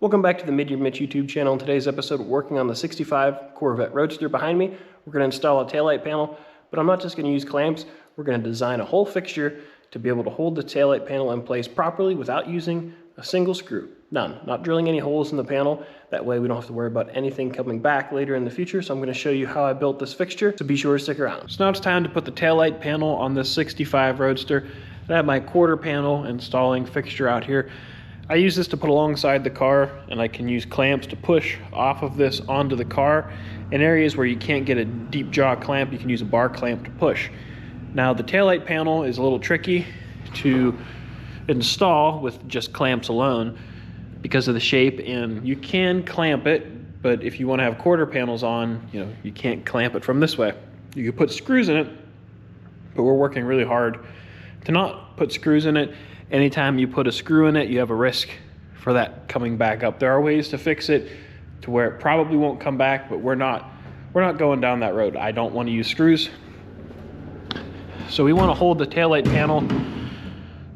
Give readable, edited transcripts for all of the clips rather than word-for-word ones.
Welcome back to the Mid-Year Mitch YouTube channel. In today's episode, we're working on the 65 Corvette Roadster behind me. We're going to install a taillight panel, but I'm not just going to use clamps. We're going to design a whole fixture to be able to hold the taillight panel in place properly without using a single screw. None. Not drilling any holes in the panel. That way we don't have to worry about anything coming back later in the future. So I'm going to show you how I built this fixture, so be sure to stick around. So now it's time to put the taillight panel on this 65 Roadster. I have my quarter panel installing fixture out here. I use this to put alongside the car, and I can use clamps to push off of this onto the car. In areas where you can't get a deep jaw clamp, you can use a bar clamp to push. Now the taillight panel is a little tricky to install with just clamps alone because of the shape, and you can clamp it, but if you want to have quarter panels on, you can't clamp it from this way. You can put screws in it, but we're working really hard to not put screws in it. Anytime you put a screw in it, you have a risk for that coming back up. There are ways to fix it to where it probably won't come back, but we're not going down that road. I don't want to use screws. So we want to hold the taillight panel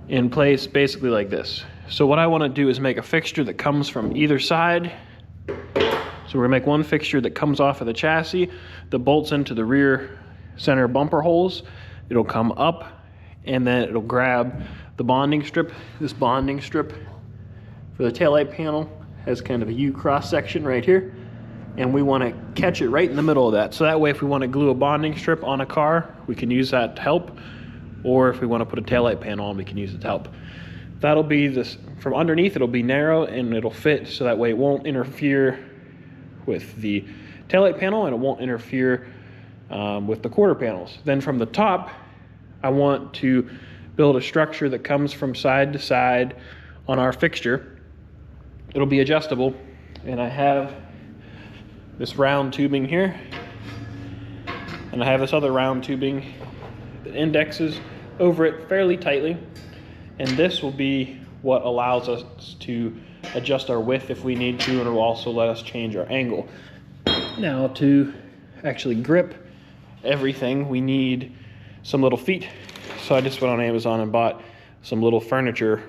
in place basically like this. So what I want to do is make a fixture that comes from either side. So we're gonna make one fixture that comes off of the chassis that bolts into the rear center bumper holes. It'll come up and then it'll grab the bonding strip. This bonding strip for the taillight panel has kind of a U cross section right here, and we want to catch it right in the middle of that. So that way, if we want to glue a bonding strip on a car, we can use that to help, or if we want to put a taillight panel on, we can use it to help. That'll be this from underneath. It'll be narrow and it'll fit, so that way it won't interfere with the taillight panel and it won't interfere with the quarter panels. Then from the top, I want to build a structure that comes from side to side on our fixture. It'll be adjustable, and I have this round tubing here, and I have this other round tubing that indexes over it fairly tightly, and this will be what allows us to adjust our width if we need to, and it will also let us change our angle. Now, to actually grip everything, we need some little feet. So I just went on Amazon and bought some little furniture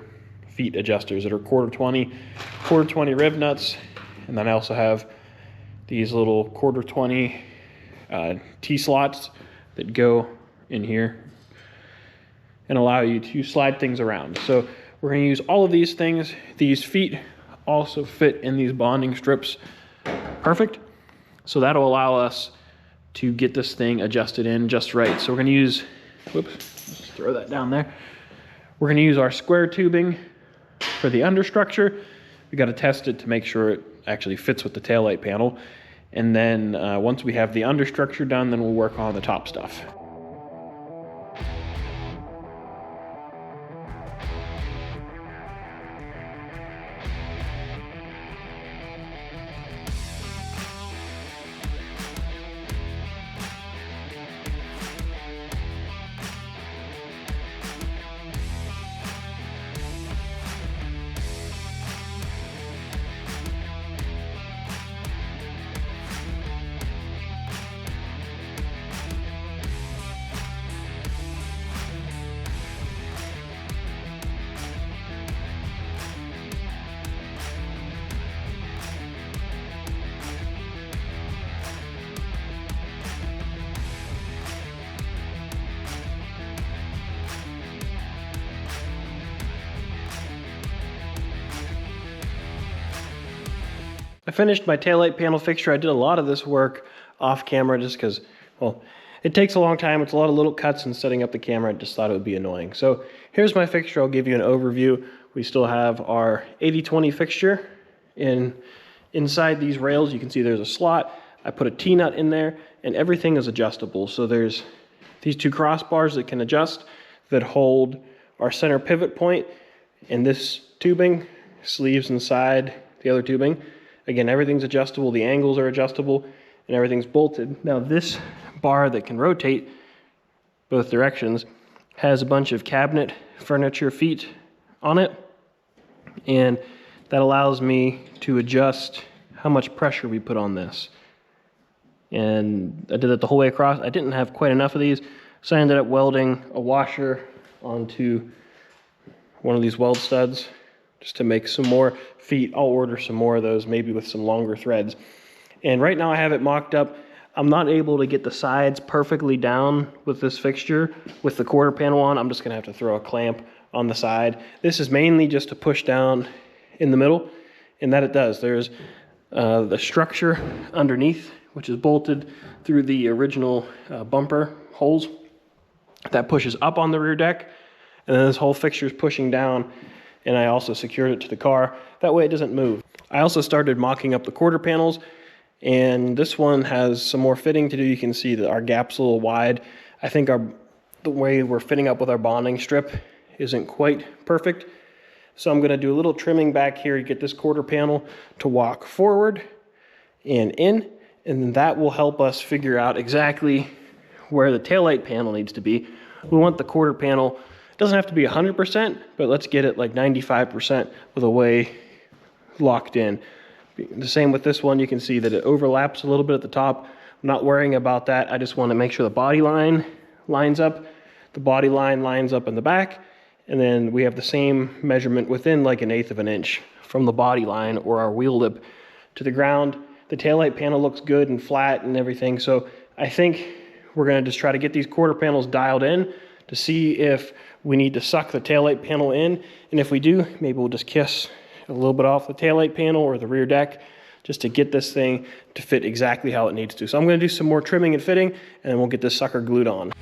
feet adjusters that are quarter 20 rib nuts. And then I also have these little quarter 20 T-slots that go in here and allow you to slide things around. So we're going to use all of these things. These feet also fit in these bonding strips perfect. So that'll allow us to get this thing adjusted in just right. So we're going to use, whoops, just throw that down there. We're going to use our square tubing for the understructure. We got to test it to make sure it actually fits with the taillight panel. And then once we have the understructure done, then we'll work on the top stuff. I finished my taillight panel fixture. I did a lot of this work off camera just because, well, it takes a long time. It's a lot of little cuts, and setting up the camera, I just thought it would be annoying. So here's my fixture. I'll give you an overview. We still have our 80/20 fixture inside these rails. You can see there's a slot. I put a T-nut in there, and everything is adjustable. So there's these two crossbars that can adjust that hold our center pivot point, and this tubing sleeves inside the other tubing. Again, everything's adjustable, the angles are adjustable, and everything's bolted. Now this bar that can rotate both directions has a bunch of cabinet furniture feet on it, and that allows me to adjust how much pressure we put on this. And I did it the whole way across. I didn't have quite enough of these, so I ended up welding a washer onto one of these weld studs just to make some more feet. I'll order some more of those, maybe with some longer threads. And right now I have it mocked up. I'm not able to get the sides perfectly down with this fixture with the quarter panel on. I'm just gonna have to throw a clamp on the side. This is mainly just to push down in the middle, and that it does. There's the structure underneath, which is bolted through the original bumper holes that pushes up on the rear deck, and then this whole fixture is pushing down, and I also secured it to the car. That way it doesn't move. I also started mocking up the quarter panels, and this one has some more fitting to do. You can see that our gap's a little wide. I think the way we're fitting up with our bonding strip isn't quite perfect. So I'm gonna do a little trimming back here to get this quarter panel to walk forward and in, and then that will help us figure out exactly where the taillight panel needs to be. We want the quarter panel, it doesn't have to be 100%, but let's get it like 95% of the way locked in. The same with this one. You can see that it overlaps a little bit at the top. I'm not worrying about that. I just want to make sure the body line lines up. The body line lines up in the back, and then we have the same measurement within like 1/8 of an inch from the body line or our wheel lip to the ground. The taillight panel looks good and flat and everything, so I think we're going to just try to get these quarter panels dialed in to see if we need to suck the taillight panel in, and if we do, maybe we'll just kiss a little bit off the taillight panel or the rear deck just to get this thing to fit exactly how it needs to. So I'm going to do some more trimming and fitting, and then we'll get this sucker glued on.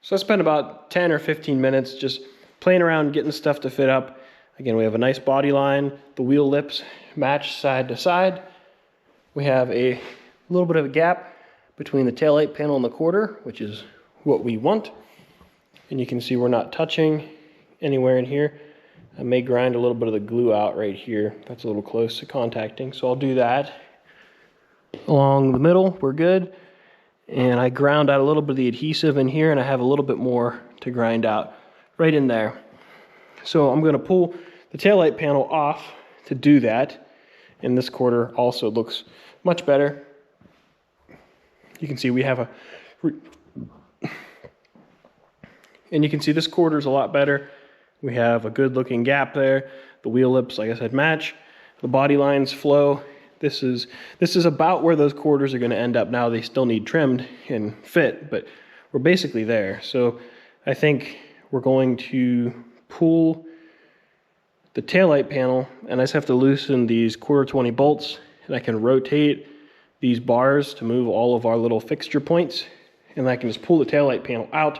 So I spent about 10 or 15 minutes just playing around, getting stuff to fit up. Again, we have a nice body line. The wheel lips match side to side. We have a little bit of a gap between the taillight panel and the quarter, which is what we want. And you can see we're not touching anywhere in here. I may grind a little bit of the glue out right here. That's a little close to contacting, so I'll do that. Along the middle, we're good. And I ground out a little bit of the adhesive in here, and I have a little bit more to grind out right in there. So I'm going to pull the taillight panel off to do that. And this quarter also looks much better. You can see we have and you can see this quarter is a lot better. We have a good looking gap there. The wheel lips, like I said, match. The body lines flow. This is about where those quarters are going to end up now. They still need trimmed and fit, but we're basically there. So I think we're going to pull the taillight panel, and I just have to loosen these 1/4-20 bolts, and I can rotate these bars to move all of our little fixture points, and I can just pull the taillight panel out.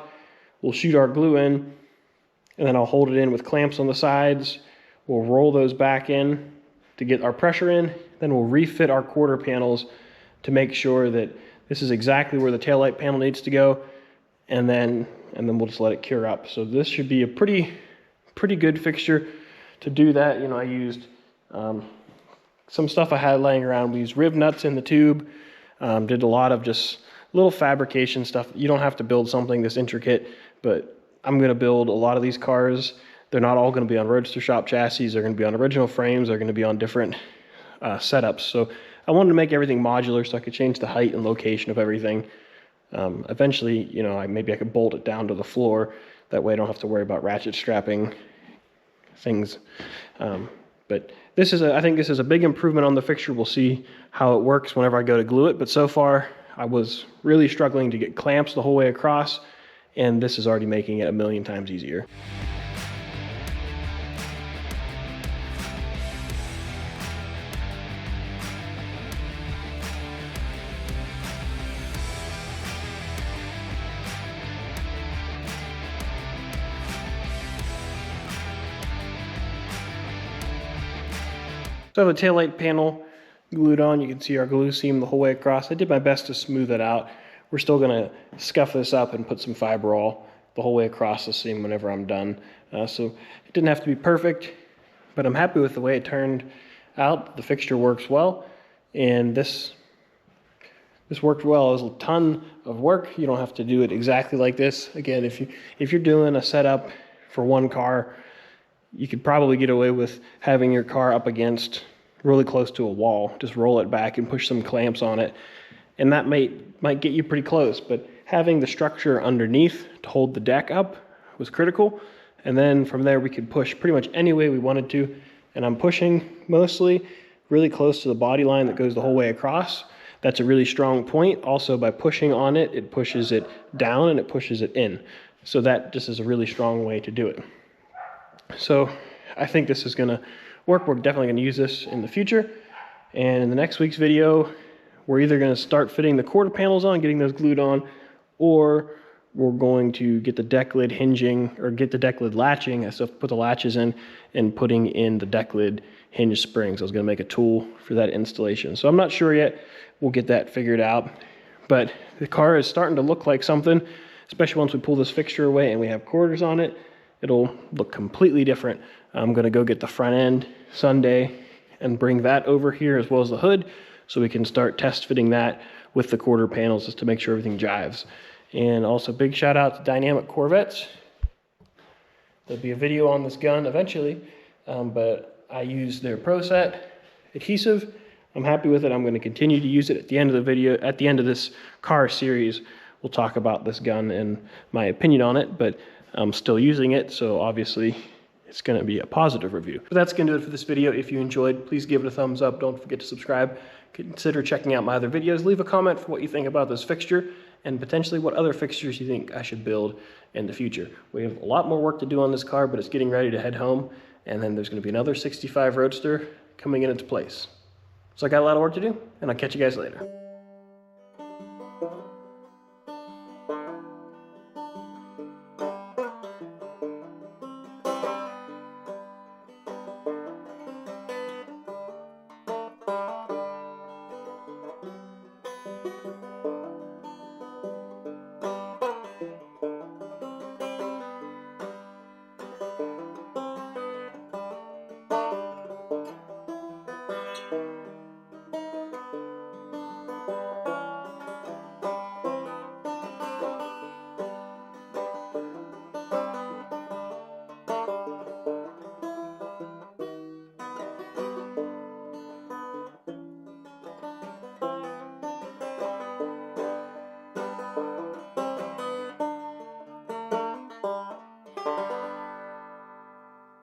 We'll shoot our glue in, and then I'll hold it in with clamps on the sides. We'll roll those back in to get our pressure in. Then we'll refit our quarter panels to make sure that this is exactly where the taillight panel needs to go, and then we'll just let it cure up. So this should be a pretty good fixture. To do that, you know, I used some stuff I had laying around. We used rib nuts in the tube, did a lot of just little fabrication stuff. You don't have to build something this intricate, but I'm going to build a lot of these cars. They're not all going to be on Roadster Shop chassis. They're going to be on original frames. They're going to be on different setups. So I wanted to make everything modular so I could change the height and location of everything. Eventually, you know, maybe I could bolt it down to the floor. That way I don't have to worry about ratchet strapping things. But this is I think this is a big improvement on the fixture. We'll see how it works whenever I go to glue it. But so far, I was really struggling to get clamps the whole way across, and this is already making it a million times easier. So I have the taillight panel glued on. You can see our glue seam the whole way across. I did my best to smooth it out. We're still going to scuff this up and put some fiberall the whole way across the seam whenever I'm done. So it didn't have to be perfect, but I'm happy with the way it turned out. The fixture works well, and this worked well. It was a ton of work. You don't have to do it exactly like this. Again, if you're doing a setup for one car, you could probably get away with having your car up against really close to a wall. Just roll it back and push some clamps on it, and that might get you pretty close. But having the structure underneath to hold the deck up was critical. And then from there we could push pretty much any way we wanted to. And I'm pushing mostly really close to the body line that goes the whole way across. That's a really strong point. Also, by pushing on it, it pushes it down and it pushes it in. So that just is a really strong way to do it. So I think this is gonna work. We're definitely gonna use this in the future. And in the next week's video, we're either gonna start fitting the quarter panels on, getting those glued on, or we're going to get the deck lid hinging, or get the deck lid latching. I still have to put the latches in, and putting in the deck lid hinge springs. I was gonna make a tool for that installation. So I'm not sure yet. We'll get that figured out. But the car is starting to look like something, especially once we pull this fixture away and we have quarters on it. It'll look completely different. I'm gonna go get the front end Sunday and bring that over here, as well as the hood, so we can start test fitting that with the quarter panels, just to make sure everything jives. And also big shout out to Dynamic Corvettes. There'll be a video on this gun eventually, but I use their Pro Set adhesive. I'm happy with it. I'm going to continue to use it at the end of the video. At the end of this car series, we'll talk about this gun and my opinion on it, but I'm still using it, so obviously it's going to be a positive review. But that's going to do it for this video. If you enjoyed, please give it a thumbs up. Don't forget to subscribe. Consider checking out my other videos. Leave a comment for what you think about this fixture, and potentially what other fixtures you think I should build in the future. We have a lot more work to do on this car, but it's getting ready to head home, and then there's going to be another 65 Roadster coming in its place. So I got a lot of work to do, and I'll catch you guys later.